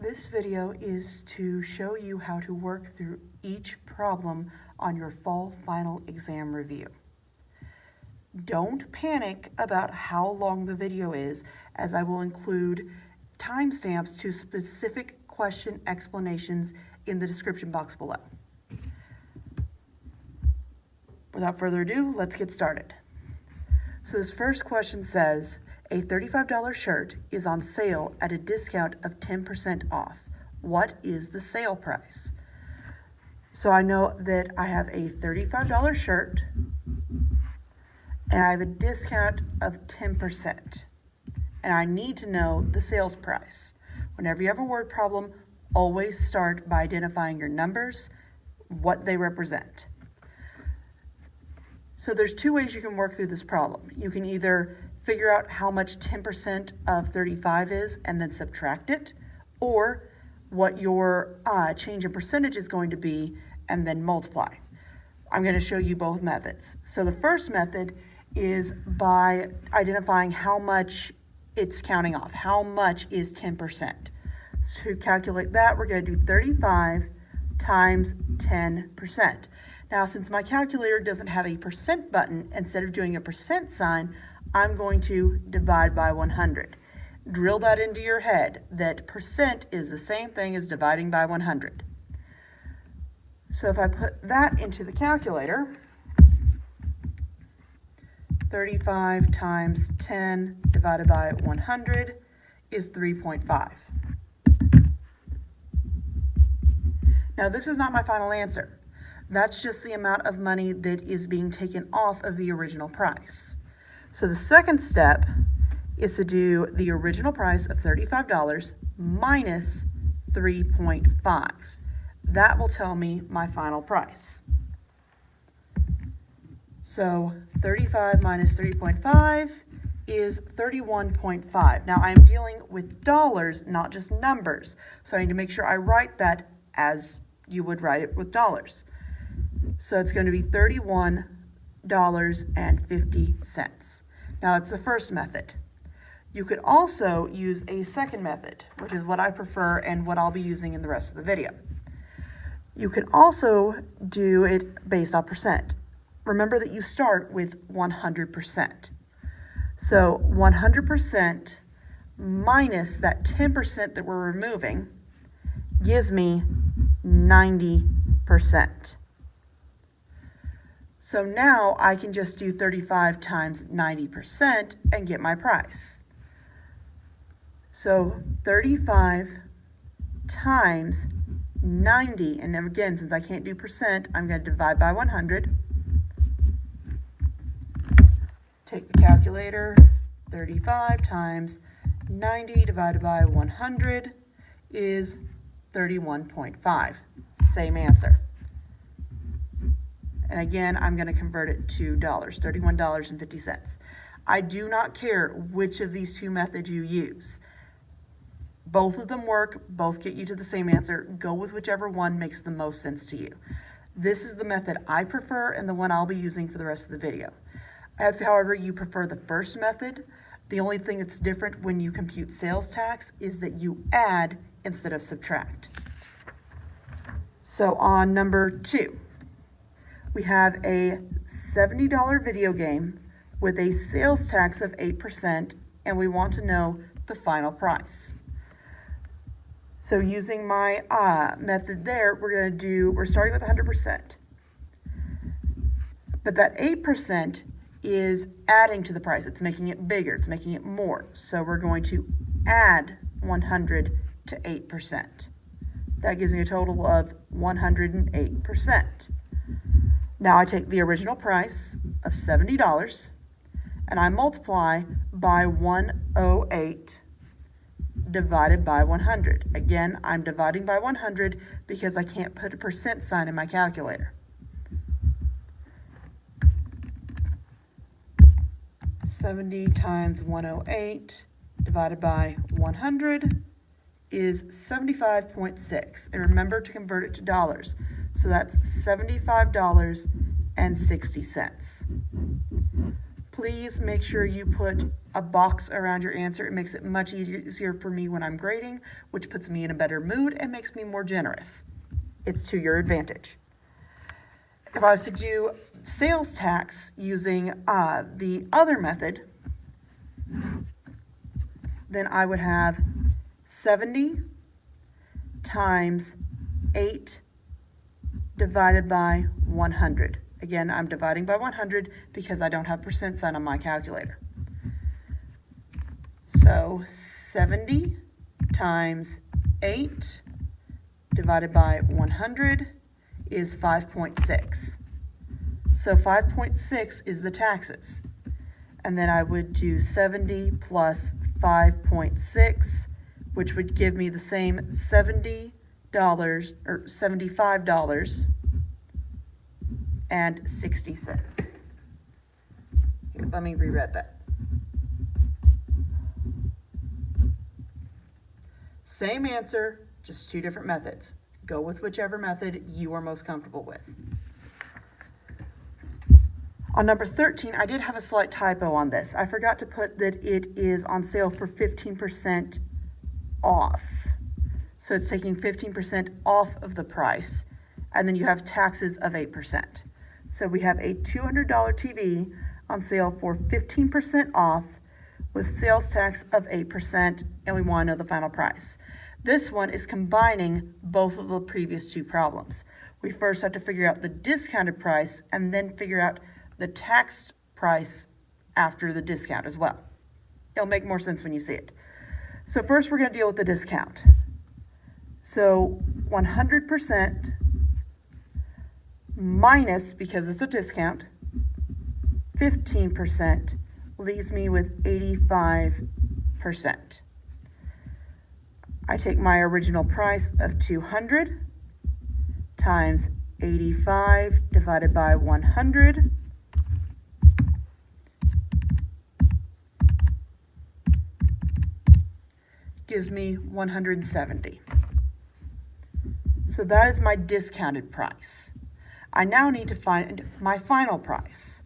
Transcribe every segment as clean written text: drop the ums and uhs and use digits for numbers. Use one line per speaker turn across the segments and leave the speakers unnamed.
This video is to show you how to work through each problem on your fall final exam review. Don't panic about how long the video is, as I will include timestamps to specific question explanations in the description box below. Without further ado, let's get started. So this first question says, a $35 shirt is on sale at a discount of 10% off. What is the sale price? So I know that I have a $35 shirt and I have a discount of 10%. And I need to know the sales price. Whenever you have a word problem, always start by identifying your numbers, what they represent. So there's two ways you can work through this problem. You can either figure out how much 10% of 35 is and then subtract it, or what your change in percentage is going to be and then multiply. I'm going to show you both methods. So the first method is by identifying how much it's counting off. How much is 10%? So to calculate that, we're going to do 35 times 10%. Now, since my calculator doesn't have a percent button, instead of doing a percent sign, I'm going to divide by 100. Drill that into your head, that percent is the same thing as dividing by 100. So if I put that into the calculator, 35 times 10 divided by 100 is 3.5. Now, this is not my final answer. That's just the amount of money that is being taken off of the original price. So the second step is to do the original price of $35 minus 3.5. That will tell me my final price. So 35 minus 3.5 is 31.5. Now I'm dealing with dollars, not just numbers. So I need to make sure I write that as you would write it with dollars. So it's going to be $31.50. Now that's the first method. You could also use a second method, which is what I prefer and what I'll be using in the rest of the video. You can also do it based on percent. Remember that you start with 100%. So 100% minus that 10% that we're removing gives me 90%. So now I can just do 35 times 90% and get my price. So 35 times 90, and again, since I can't do percent, I'm going to divide by 100. Take the calculator, 35 times 90 divided by 100 is 31.5. Same answer. And again, I'm going to convert it to dollars, $31.50. I do not care which of these two methods you use. Both of them work, both get you to the same answer. Go with whichever one makes the most sense to you. This is the method I prefer and the one I'll be using for the rest of the video. If, however, you prefer the first method, the only thing that's different when you compute sales tax is that you add instead of subtract. So on number 2. We have a $70 video game with a sales tax of 8%, and we want to know the final price. So using my method there, we're starting with 100%. But that 8% is adding to the price. It's making it bigger, it's making it more. So we're going to add 100 to 8%. That gives me a total of 108%. Now I take the original price of $70 and I multiply by 108 divided by 100. Again, I'm dividing by 100 because I can't put a percent sign in my calculator. 70 times 108 divided by 100 is 75.6. And remember to convert it to dollars. So that's $75.60. please make sure you put a box around your answer. It makes it much easier for me when I'm grading, which puts me in a better mood and makes me more generous. It's to your advantage. If I was to do sales tax using the other method, then I would have 70 times 8 divided by 100. Again, I'm dividing by 100 because I don't have percent sign on my calculator. So 70 times 8 divided by 100 is 5.6. So 5.6 is the taxes. And then I would do 70 plus 5.6, which would give me the same $70 or $75.60. Here, let me reread that. Same answer, just two different methods. Go with whichever method you are most comfortable with. On number 13, I did have a slight typo on this. I forgot to put that it is on sale for 15% off. So it's taking 15% off of the price, and then you have taxes of 8%. So we have a $200 TV on sale for 15% off with sales tax of 8%, and we want to know the final price. This one is combining both of the previous two problems. We first have to figure out the discounted price and then figure out the taxed price after the discount as well. It'll make more sense when you see it. So first we're going to deal with the discount. So 100% minus, because it's a discount, 15% leaves me with 85%. I take my original price of 200 times 85 divided by 100. Gives me 170. So that is my discounted price. I now need to find my final price.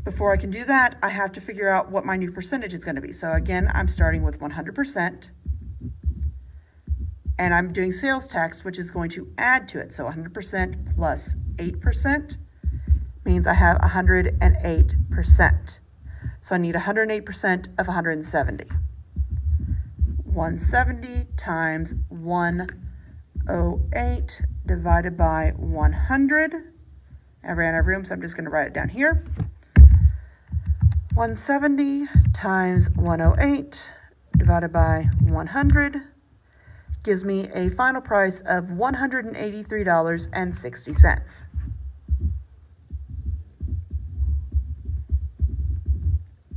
Before I can do that, I have to figure out what my new percentage is going to be. So again, I'm starting with 100%, and I'm doing sales tax, which is going to add to it. So 100% plus 8% means I have 108%. So I need 108% of 170. 170 times 108 divided by 100. I ran out of room, so I'm just going to write it down here. 170 times 108 divided by 100 gives me a final price of $183.60.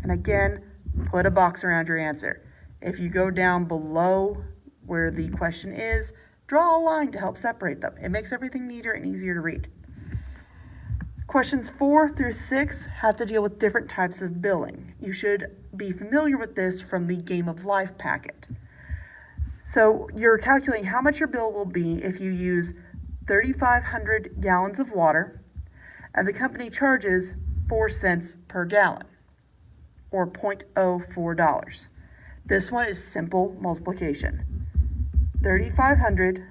And again, put a box around your answer. If you go down below where the question is, draw a line to help separate them. It makes everything neater and easier to read. Questions 4 through 6 have to deal with different types of billing. You should be familiar with this from the Game of Life packet. So you're calculating how much your bill will be if you use 3,500 gallons of water and the company charges 4 cents per gallon, or $0.04. This one is simple multiplication. 3,500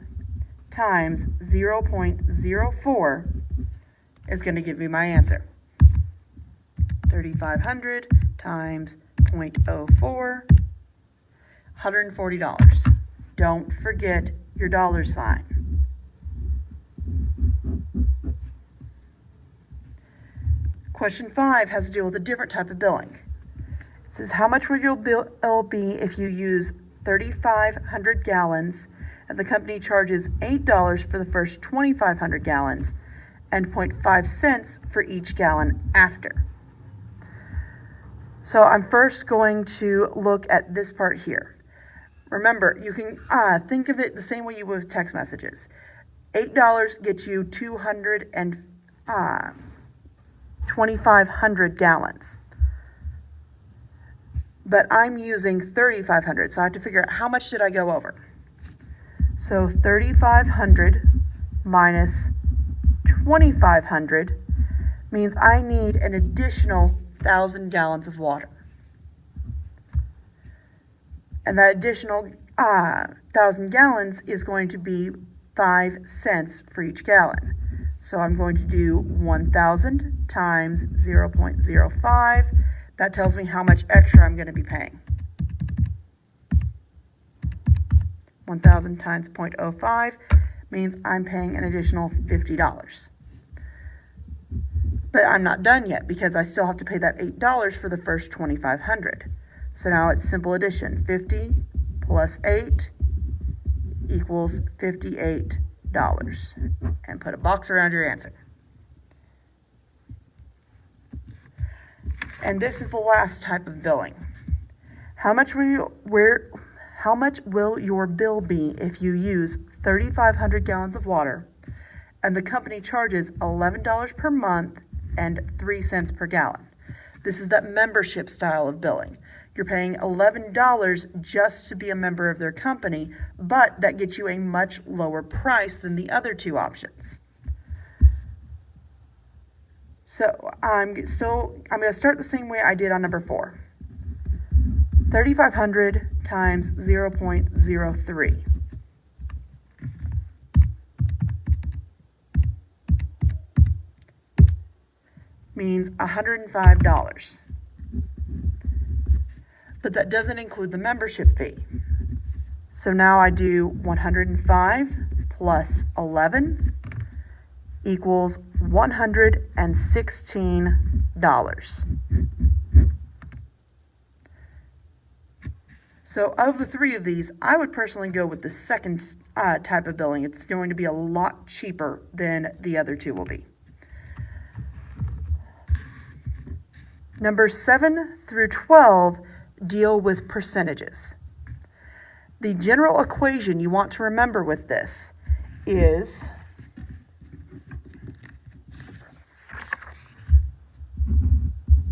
times 0.04 is going to give me my answer. 3,500 times 0.04, $140. Don't forget your dollar sign. Question 5 has to deal with a different type of billing. It says, how much will your bill be if you use 3,500 gallons and the company charges $8 for the first 2,500 gallons and 0.5 cents for each gallon after? So I'm first going to look at this part here. Remember, you can think of it the same way you would with text messages. $8 gets you 2,500 gallons. But I'm using 3,500, so I have to figure out how much did I go over. So 3,500 minus 2,500 means I need an additional 1,000 gallons of water. And that additional 1,000 gallons is going to be 5 cents for each gallon. So I'm going to do 1,000 times 0.05. That tells me how much extra I'm going to be paying. 1,000 times 0.05 means I'm paying an additional $50. But I'm not done yet because I still have to pay that $8 for the first 2,500. So now it's simple addition. 50 plus 8 equals $58. And put a box around your answer. And this is the last type of billing. How much will your bill be if you use 3,500 gallons of water and the company charges $11 per month and 3 cents per gallon? This is that membership style of billing. You're paying $11 just to be a member of their company, but that gets you a much lower price than the other two options. So I'm going to start the same way I did on number 4. 3,500 times 0.03 means $105. But that doesn't include the membership fee. So now I do 105 plus 11 equals $116. So of the three of these, I would personally go with the second type of billing. It's going to be a lot cheaper than the other two will be. Numbers 7 through 12 deal with percentages. The general equation you want to remember with this is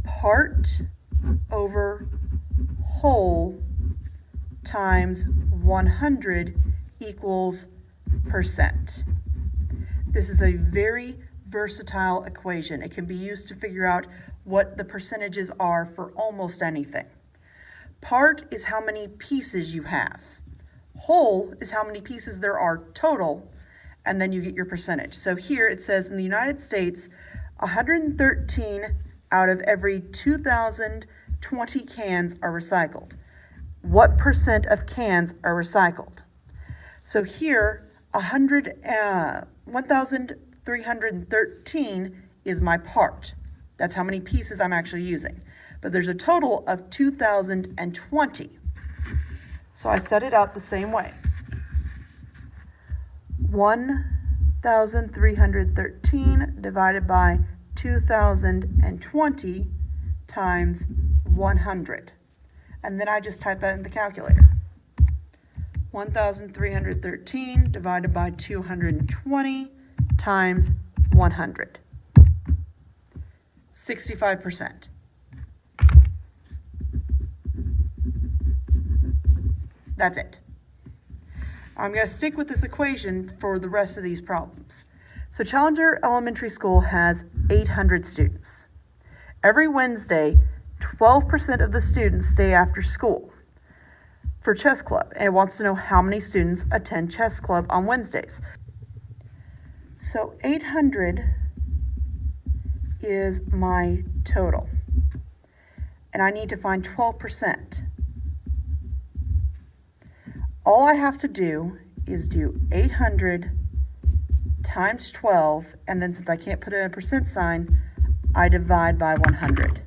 part over whole times 100 equals percent. This is a very versatile equation. It can be used to figure out what the percentages are for almost anything. Part is how many pieces you have. Whole is how many pieces there are total, and then you get your percentage. So here it says in the United States, 113 out of every 2,020 cans are recycled. What percent of cans are recycled? So here, 1,313 is my part. That's how many pieces I'm actually using. But there's a total of 2,020. So I set it up the same way. 1,313 divided by 2,020 times 100. And then I just type that in the calculator. 1,313 divided by 220 times 100. 65%. That's it. I'm going to stick with this equation for the rest of these problems. So Challenger Elementary School has 800 students. Every Wednesday, 12% of the students stay after school for chess club, and it wants to know how many students attend chess club on Wednesdays. So 800 is my total, and I need to find 12%. All I have to do is do 800 times 12, and then since I can't put in a percent sign, I divide by 100.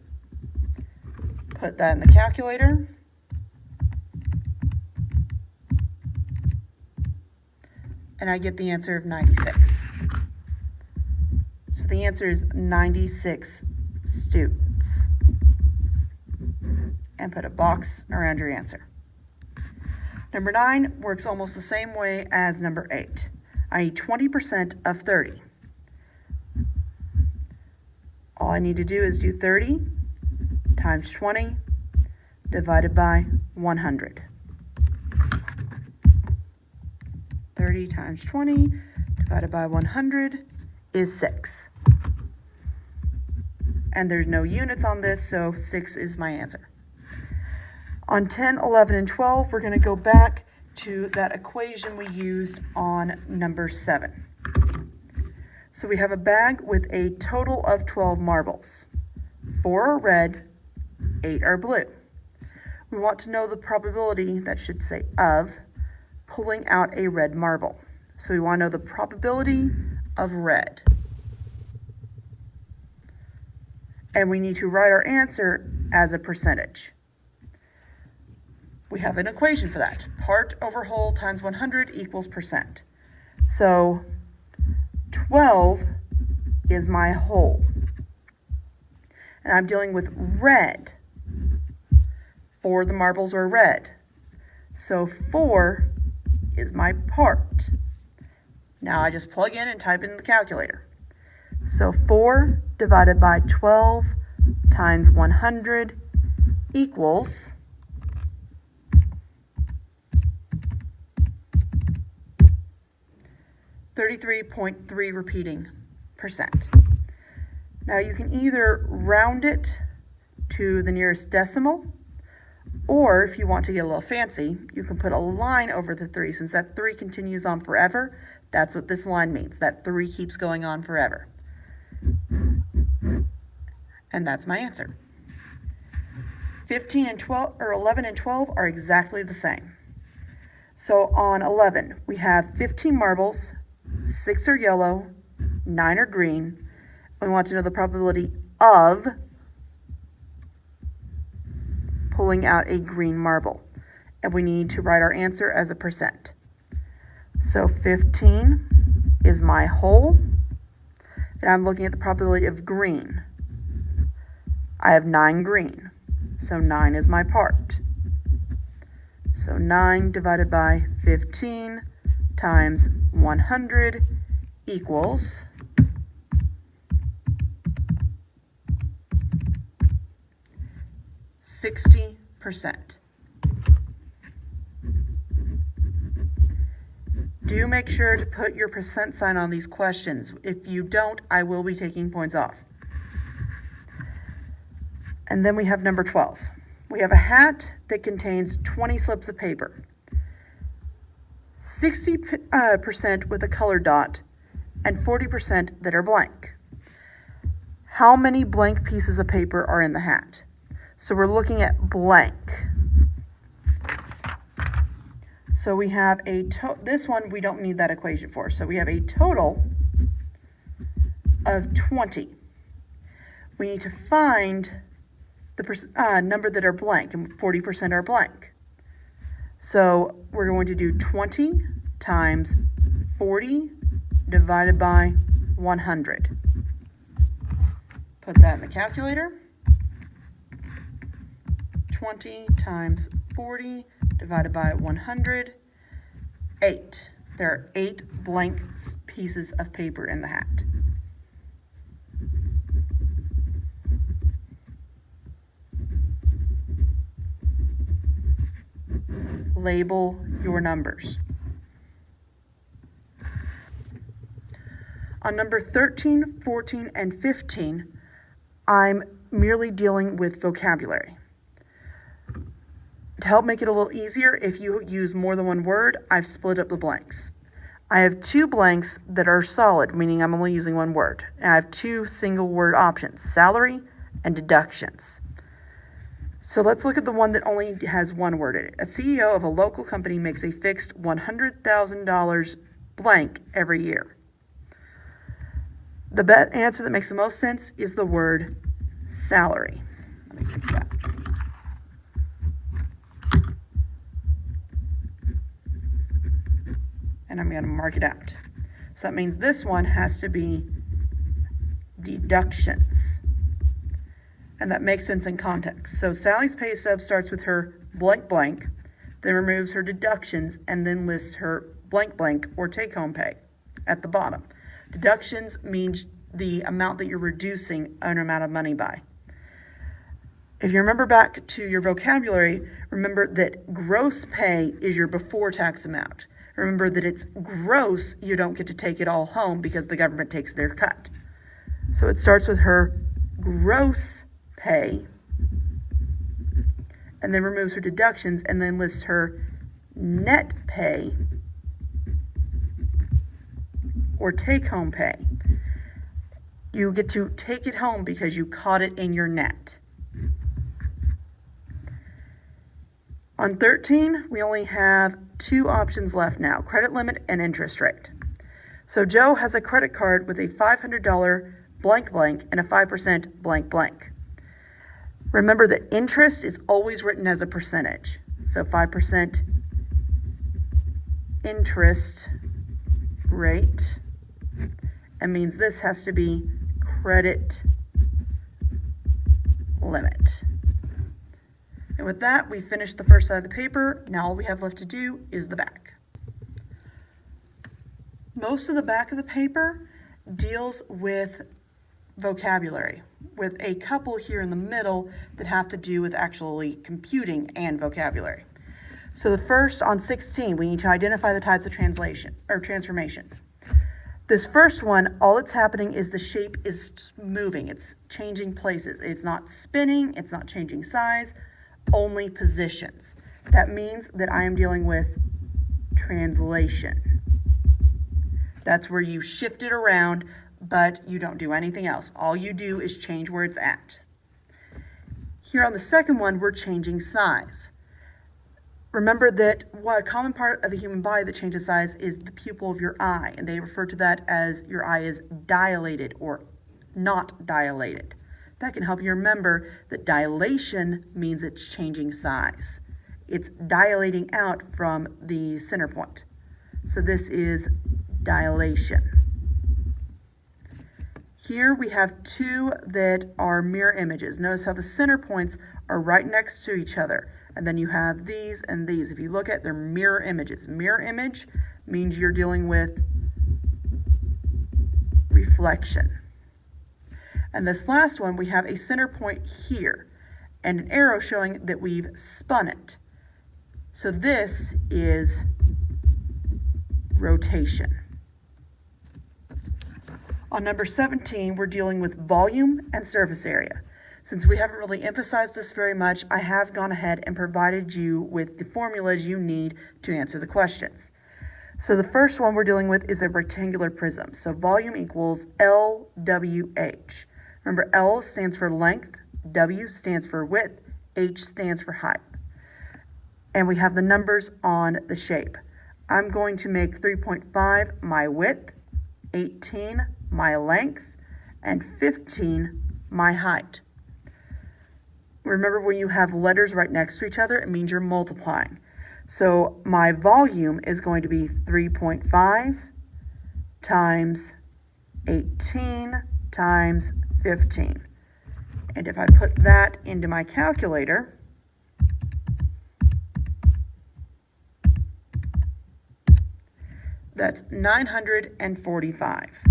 Put that in the calculator. And I get the answer of 96. So the answer is 96 students. And put a box around your answer. Number 9 works almost the same way as number 8, i.e. 20% of 30. All I need to do is do 30 times 20 divided by 100. 30 times 20 divided by 100 is 6. and there's no units on this, so 6 is my answer. On 10, 11, and 12, we're going to go back to that equation we used on number 7. So we have a bag with a total of 12 marbles. 4 are red, 8 are blue. We want to know the probability, that should say of, pulling out a red marble. So we want to know the probability of red. And we need to write our answer as a percentage. We have an equation for that. Part over whole times 100 equals percent. So 12 is my whole. And I'm dealing with red. 4 of the marbles are red. So 4 is my part. Now I just plug in and type in the calculator. So 4 divided by 12 times 100 equals 33.3 repeating percent. Now you can either round it to the nearest decimal, or if you want to get a little fancy, you can put a line over the 3. Since that 3 continues on forever, that's what this line means. That 3 keeps going on forever. And that's my answer. 15 and 12, or 11 and 12 are exactly the same. So on 11, we have 15 marbles, 6 are yellow, 9 are green. We want to know the probability of pulling out a green marble. And we need to write our answer as a percent. So 15 is my whole, and I'm looking at the probability of green. I have 9 green, so 9 is my part. So 9 divided by 15 times 100 equals 60%. Do make sure to put your percent sign on these questions. If you don't, I will be taking points off. And then we have number 12. We have a hat that contains 20 slips of paper. 60% with a colored dot and 40% that are blank. How many blank pieces of paper are in the hat? So we're looking at blank. So we have this one we don't need that equation for. So we have a total of 20. We need to find the number that are blank, and 40% are blank. So we're going to do 20 times 40 divided by 100. Put that in the calculator. 20 times 40 divided by 100, 8. There are 8 blank pieces of paper in the hat. Label your numbers. On number 13, 14, and 15, I'm merely dealing with vocabulary. To help make it a little easier, if you use more than one word, I've split up the blanks. I have 2 blanks that are solid, meaning I'm only using one word. And I have 2 single word options, salary and deductions. So let's look at the one that only has one word in it. A CEO of a local company makes a fixed $100,000 blank every year. The answer that makes the most sense is the word salary. Let me fix that. And I'm going to mark it out. So that means this one has to be deductions. And that makes sense in context. So Sally's pay stub starts with her blank blank, then removes her deductions, and then lists her blank blank or take-home pay at the bottom. Deductions means the amount that you're reducing an amount of money by. If you remember back to your vocabulary, remember that gross pay is your before tax amount. Remember that it's gross, you don't get to take it all home because the government takes their cut. So it starts with her gross pay, and then removes her deductions, and then lists her net pay or take-home pay. You get to take it home because you caught it in your net. On 13, we only have two options left now, credit limit and interest rate. So Joe has a credit card with a $500 blank blank and a 5% blank blank. Remember that interest is always written as a percentage. So 5% interest rate, and means this has to be credit limit. And with that, we finished the first side of the paper. Now all we have left to do is the back. Most of the back of the paper deals with vocabulary, with a couple here in the middle that have to do with actually computing and vocabulary. So the first, on 16, we need to identify the types of translation or transformation. This first one, all that's happening is the shape is moving. It's changing places. It's not spinning. It's not changing size, only positions. That means that I am dealing with translation. That's where you shift it around, but you don't do anything else. All you do is change where it's at. Here on the second one, we're changing size. Remember that a common part of the human body that changes size is the pupil of your eye, and they refer to that as your eye is dilated or not dilated. That can help you remember that dilation means it's changing size. It's dilating out from the center point. So this is dilation. Here we have two that are mirror images. Notice how the center points are right next to each other. And then you have these and these. If you look at, they're mirror images. Mirror image means you're dealing with reflection. And this last one, we have a center point here and an arrow showing that we've spun it. So this is rotation. On number 17, we're dealing with volume and surface area. Since we haven't really emphasized this very much, I have gone ahead and provided you with the formulas you need to answer the questions. So the first one we're dealing with is a rectangular prism. So volume equals LWH. Remember, L stands for length, W stands for width, H stands for height. And we have the numbers on the shape. I'm going to make 3.5 my width, 18 my length, and 15 my height. Remember, when you have letters right next to each other, it means you're multiplying. So my volume is going to be 3.5 times 18 times 15. And if I put that into my calculator, that's 945.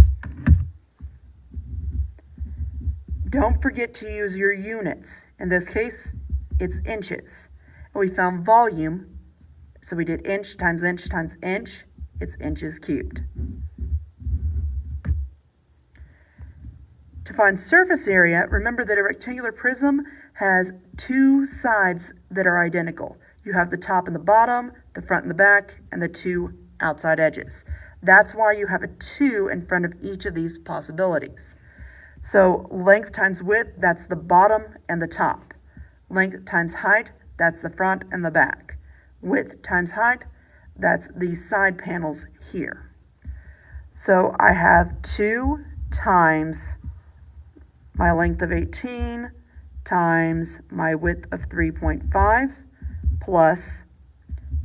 Don't forget to use your units. In this case, it's inches. And we found volume, so we did inch times inch times inch. It's inches cubed. To find surface area, remember that a rectangular prism has two sides that are identical. You have the top and the bottom, the front and the back, and the two outside edges. That's why you have a 2 in front of each of these possibilities. So length times width, that's the bottom and the top. Length times height, that's the front and the back. Width times height, that's the side panels here. So I have 2 times my length of 18 times my width of 3.5 plus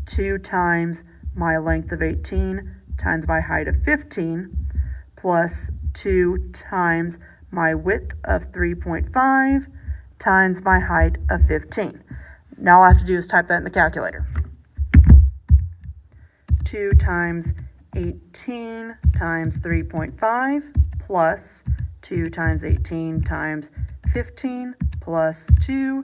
2 times my length of 18 times my height of 15 plus 2 times my width of 3.5 times my height of 15. Now all I have to do is type that in the calculator. 2 times 18 times 3.5 plus 2 times 18 times 15 plus 2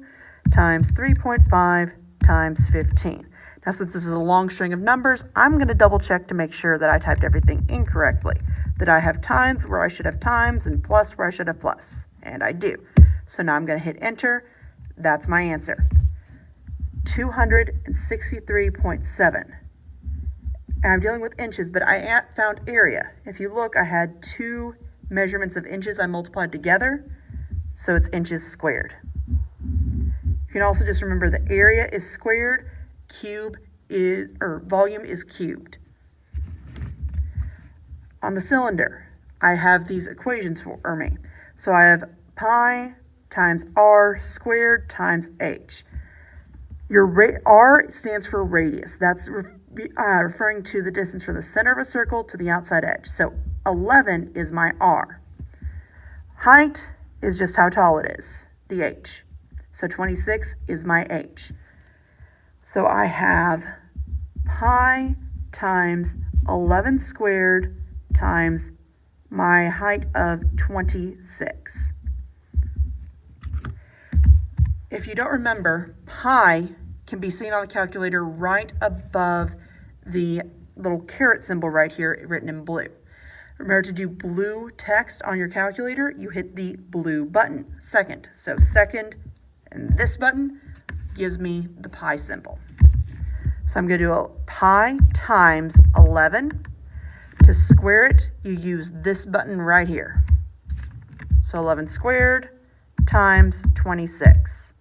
times 3.5 times 15. Now, since this is a long string of numbers, I'm going to double check to make sure that I typed everything incorrectly, that I have times where I should have times and plus where I should have plus, and I do. So now I'm going to hit enter. That's my answer. 263.7. And I'm dealing with inches, but I found area. If you look, I had two measurements of inches I multiplied together, so it's inches squared. You can also just remember the area is squared, volume is cubed. On the cylinder, I have these equations for me. So I have pi times r squared times h. Your r stands for radius. That's referring to the distance from the center of a circle to the outside edge. So 11 is my r. Height is just how tall it is, the h. So 26 is my h. So I have pi times 11 squared times my height of 26. If you don't remember, pi can be seen on the calculator right above the little caret symbol right here written in blue. Remember to do blue text on your calculator, you hit the blue button, second. So second, and this button gives me the pi symbol. So I'm going to do a pi times 11. To square it, you use this button right here. So 11 squared times 26.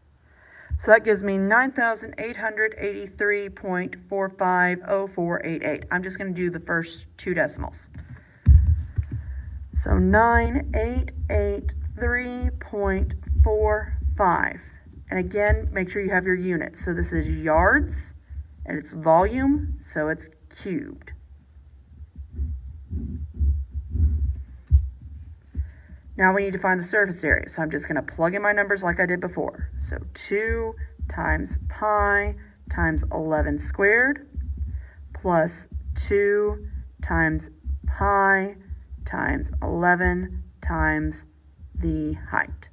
So that gives me 9,883.450488. I'm just going to do the first two decimals. So 9,883.45. And again, make sure you have your units. So this is yards, and it's volume, so it's cubed. Now we need to find the surface area. So I'm just going to plug in my numbers like I did before. So 2 times pi times 11 squared plus 2 times pi times 11 times the height.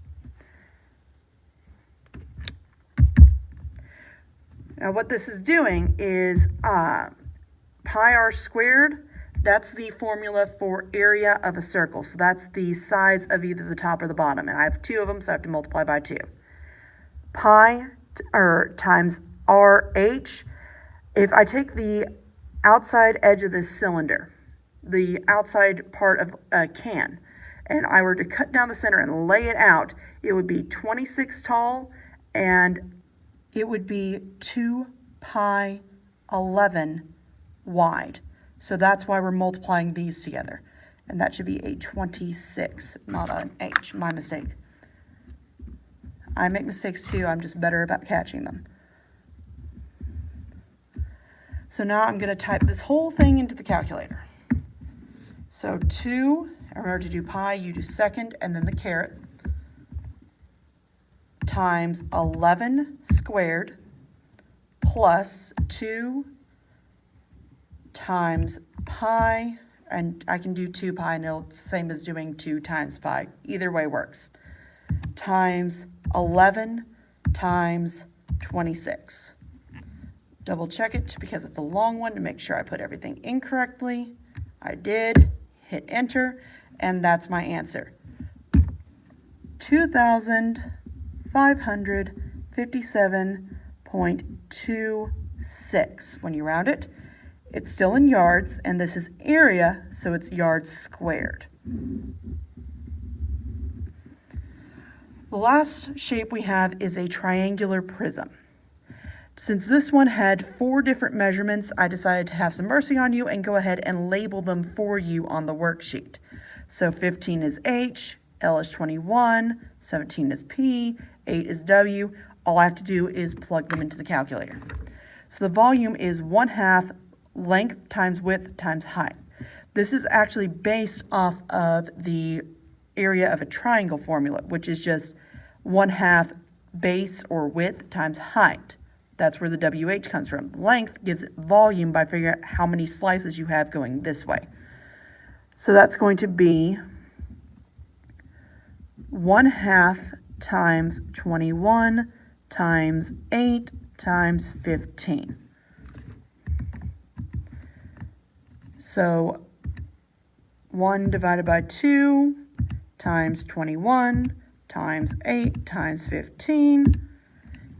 Now what this is doing is pi r squared. That's the formula for area of a circle. So that's the size of either the top or the bottom. And I have two of them, so I have to multiply by 2. Pi times RH. If I take the outside edge of this cylinder, the outside part of a can, and I were to cut down the center and lay it out, it would be 26 tall, and it would be 2 pi 11 wide. So that's why we're multiplying these together. And that should be a 26, not an H. My mistake. I make mistakes too. I'm just better about catching them. So now I'm going to type this whole thing into the calculator. So 2, remember to do pi, you do second, and then the caret, times 11 squared plus 2 times pi, and I can do 2 pi, and it's the same as doing 2 times pi. Either way works. Times 11 times 26. Double check it because it's a long one to make sure I put everything in correctly. I did. Hit enter, and that's my answer. 2,557.26 when you round it. It's still in yards, and this is area, so it's yards squared. The last shape we have is a triangular prism. Since this one had 4 different measurements, I decided to have some mercy on you and go ahead and label them for you on the worksheet. So 15 is H, L is 21, 17 is P, 8 is W. All I have to do is plug them into the calculator. So the volume is 1/2 length times width times height. This is actually based off of the area of a triangle formula, which is just 1/2 base or width times height. That's where the WH comes from. Length gives it volume by figuring out how many slices you have going this way. So that's going to be 1/2 times 21 times 8 times 15. So 1 divided by 2 times 21 times 8 times 15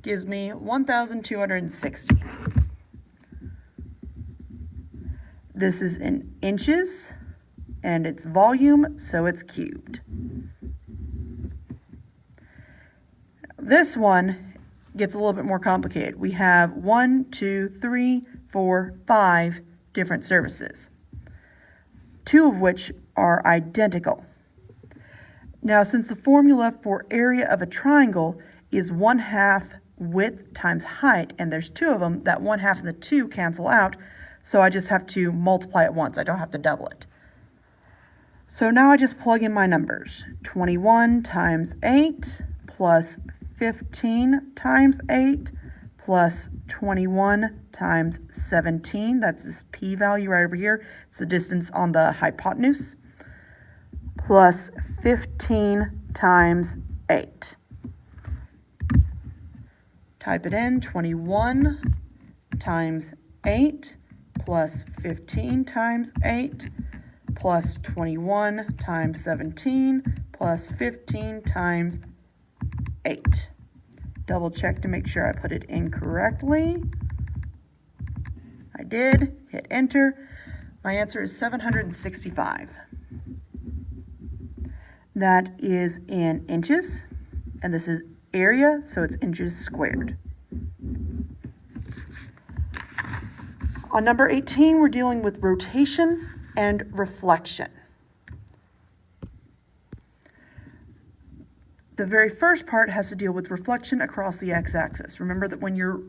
gives me 1,260. This is in inches, and it's volume, so it's cubed. This one gets a little bit more complicated. We have 1, 2, 3, 4, 5 different surfaces, 2 of which are identical. Now, since the formula for area of a triangle is 1/2 width times height, and there's 2 of them, that 1/2 and the 2 cancel out, so I just have to multiply it once. I don't have to double it. So now I just plug in my numbers. 21 times 8 plus 15 times 8 plus 21 times 17. That's this p-value right over here. It's the distance on the hypotenuse. Plus 15 times 8. Type it in. 21 times 8 plus 15 times 8 plus 21 times 17 plus 15 times 8. Double check to make sure I put it in correctly. I did. Hit enter. My answer is 765. That is in inches, and this is area, so it's inches squared. On number 18, we're dealing with rotation and reflection. The very first part has to deal with reflection across the x-axis. Remember that when you're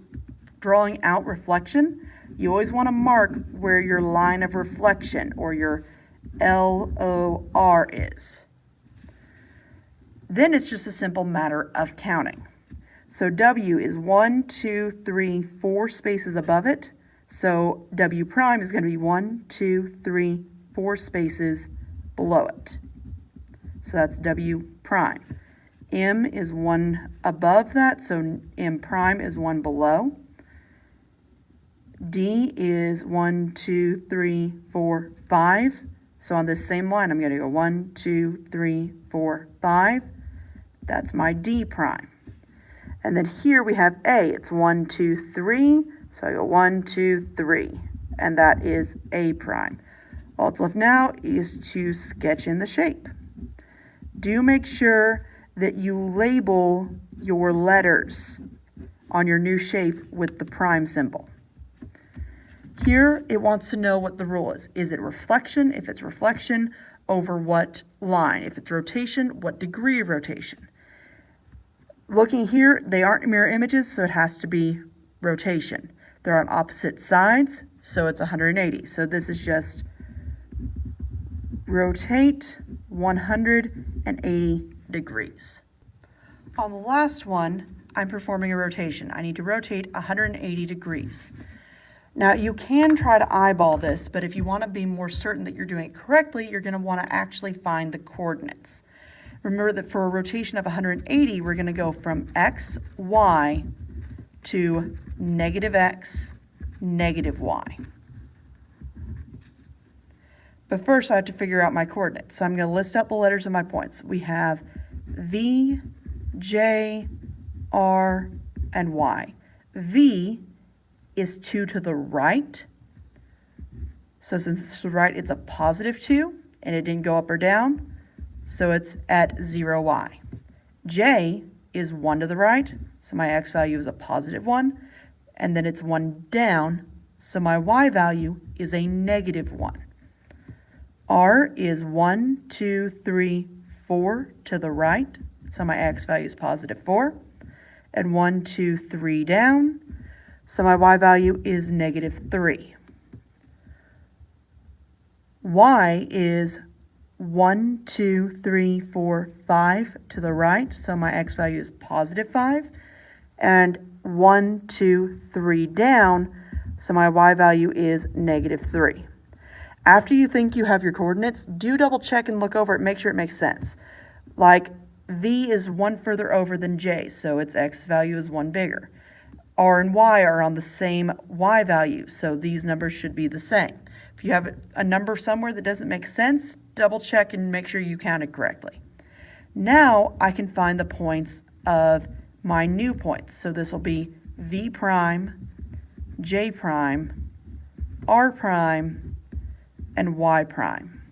drawing out reflection, you always want to mark where your line of reflection, or your LOR, is. Then it's just a simple matter of counting. So W is 1, 2, 3, 4 spaces above it. So W prime is going to be 1, 2, 3, 4 spaces below it. So that's W prime. M is 1 above that, so M prime is 1 below. D is 1, 2, 3, 4, 5. So on this same line, I'm going to go 1, 2, 3, 4, 5. That's my D prime. And then here we have A. It's 1, 2, 3. So I go 1, 2, 3. And that is A prime. All that's left now is to sketch in the shape. Do make sure that you label your letters on your new shape with the prime symbol. Here, it wants to know what the rule is. Is it reflection? If it's reflection, over what line? If it's rotation, what degree of rotation? Looking here, they aren't mirror images, so it has to be rotation. They're on opposite sides, so it's 180. So this is just rotate 180 degrees. On the last one, I'm performing a rotation. I need to rotate 180 degrees. Now, you can try to eyeball this, but if you want to be more certain that you're doing it correctly, you're going to want to actually find the coordinates. Remember that for a rotation of 180, we're going to go from x, y to negative x, negative y. But first, I have to figure out my coordinates. So I'm going to list out the letters of my points. We have V, J, R, and Y. V is 2 to the right. So since it's to the right, it's a positive 2, and it didn't go up or down. So it's at 0y. J is 1 to the right, so my x value is a positive 1, and then it's 1 down, so my y value is a negative 1. R is 1, 2, 3, 4 to the right, so my x value is positive 4, and 1, 2, 3 down, so my y value is negative 3. Y is 1, 2, 3, 4, 5 to the right, so my x value is positive 5, and 1, 2, 3 down, so my y value is negative 3. After you think you have your coordinates, do double check and look over it, make sure it makes sense. Like V is 1 further over than J, so its x value is 1 bigger. R and Y are on the same y value, so these numbers should be the same. If you have a number somewhere that doesn't make sense, double check and make sure you counted correctly. Now I can find the points of my new points. So this will be V prime, J prime, R prime, and Y prime.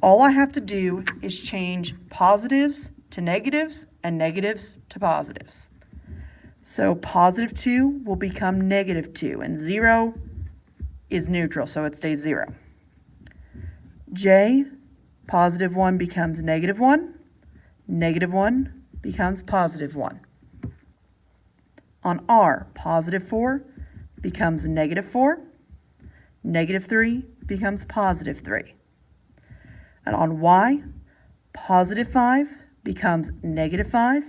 All I have to do is change positives to negatives and negatives to positives. So positive 2 will become negative 2, and 0 is neutral, so it stays 0. J, positive 1 becomes negative 1, negative 1 becomes positive 1. On R, positive 4 becomes negative 4, negative 3 becomes positive 3. And on Y, positive 5 becomes negative 5,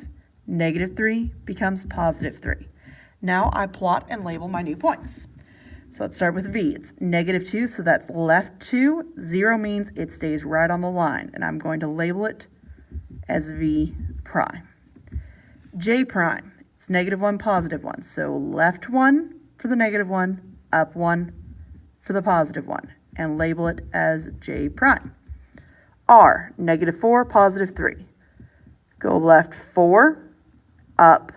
negative 3 becomes positive 3. Now I plot and label my new points. So let's start with V. It's negative 2, so that's left 2. 0 means it stays right on the line, and I'm going to label it as V prime. J prime, it's negative 1, positive 1. So left 1 for the negative 1, up 1 for the positive 1, and label it as J prime. R, negative 4, positive 3. Go left 4, up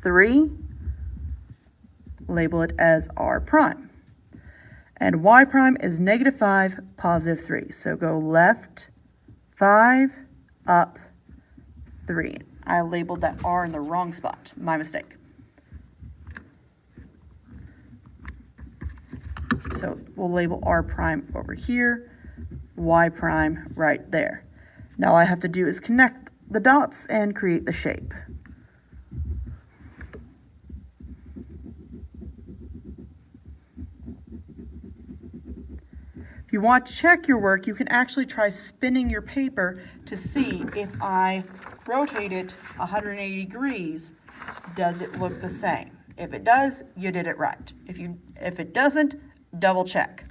3, label it as R prime. And Y prime is negative 5, positive 3. So go left 5, up 3. I labeled that R in the wrong spot. My mistake. So we'll label R prime over here, Y prime right there. Now all I have to do is connect the dots and create the shape. If you want to check your work, you can actually try spinning your paper to see if I rotate it 180 degrees, does it look the same? If it does, you did it right. If it doesn't, double check.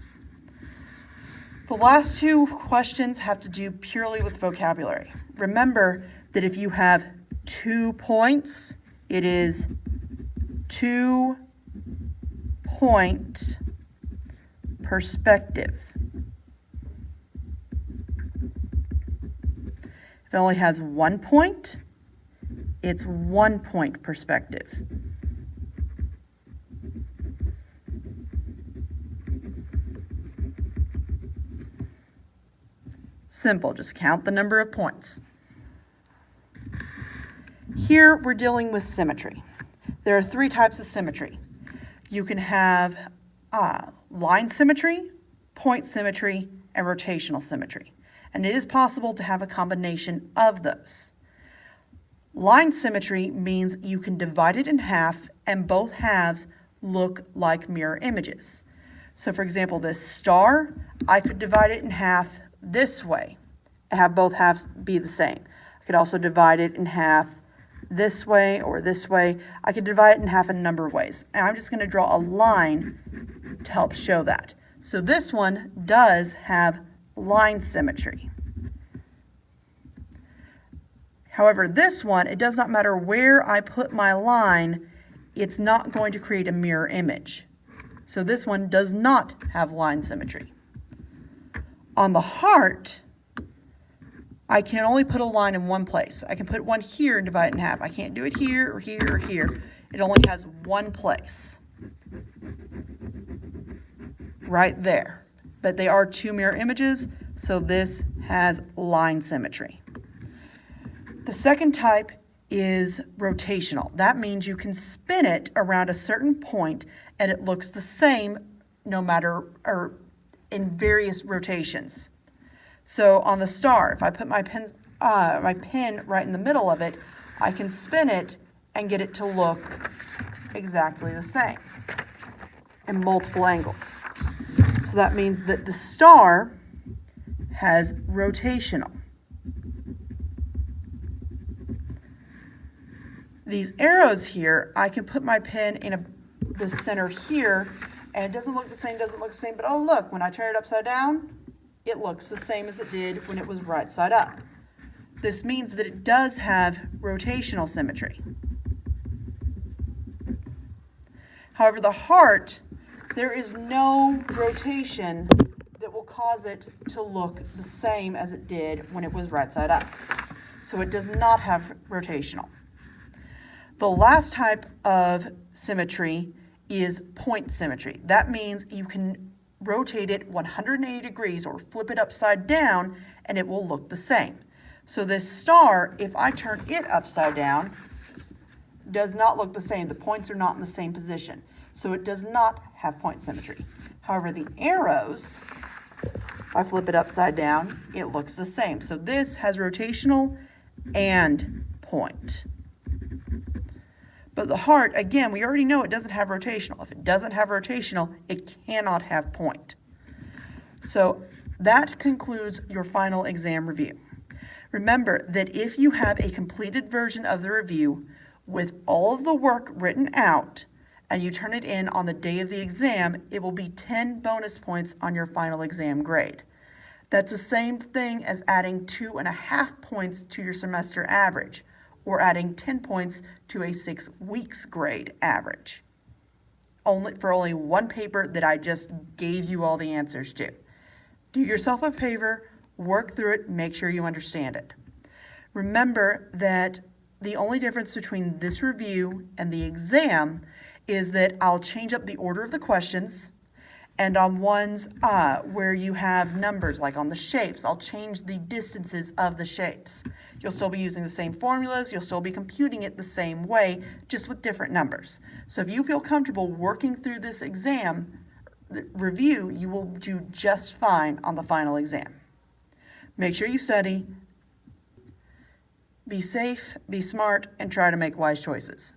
The last two questions have to do purely with vocabulary. Remember that if you have 2 points, it is 2-point perspective. If it only has 1 point, it's 1-point perspective. Simple, just count the number of points. Here we're dealing with symmetry. There are 3 types of symmetry. You can have line symmetry, point symmetry, and rotational symmetry. And it is possible to have a combination of those. Line symmetry means you can divide it in half and both halves look like mirror images. So for example, this star, I could divide it in half this way and have both halves be the same. I could also divide it in half this way or this way. I could divide it in half a number of ways. And I'm just going to draw a line to help show that. So this one does have line symmetry. However, this one, it does not matter where I put my line, it's not going to create a mirror image. So this one does not have line symmetry. On the heart, I can only put a line in one place. I can put one here and divide it in half. I can't do it here or here or here. It only has one place. Right there. But they are 2 mirror images, so this has line symmetry. The second type is rotational. That means you can spin it around a certain point and it looks the same no matter, or in various rotations. So on the star, if I put my pen right in the middle of it, I can spin it and get it to look exactly the same in multiple angles. So that means that the star has rotational. These arrows here, I can put my pen in the center here, and it doesn't look the same, but oh look, when I turn it upside down, it looks the same as it did when it was right side up. This means that it does have rotational symmetry. However, the heart, there is no rotation that will cause it to look the same as it did when it was right side up. so it does not have rotational. The last type of symmetry is point symmetry. That means you can rotate it 180 degrees or flip it upside down and it will look the same. So this star, if I turn it upside down, does not look the same. The points are not in the same position. So it does not have point symmetry. However, the arrows, if I flip it upside down, it looks the same. So this has rotational and point. But the heart, again, we already know it doesn't have rotational. If it doesn't have rotational, it cannot have point. So that concludes your final exam review. Remember that if you have a completed version of the review with all of the work written out and you turn it in on the day of the exam, it will be 10 bonus points on your final exam grade. That's the same thing as adding 2.5 points to your semester average, or adding 10 points to a 6 weeks grade average. Only one paper that I just gave you all the answers to. Do yourself a favor, work through it, make sure you understand it. Remember that the only difference between this review and the exam is that I'll change up the order of the questions, and on ones where you have numbers, like on the shapes, I'll change the distances of the shapes. You'll still be using the same formulas, you'll still be computing it the same way, just with different numbers. So if you feel comfortable working through this exam review, you will do just fine on the final exam. Make sure you study, be safe, be smart, and try to make wise choices.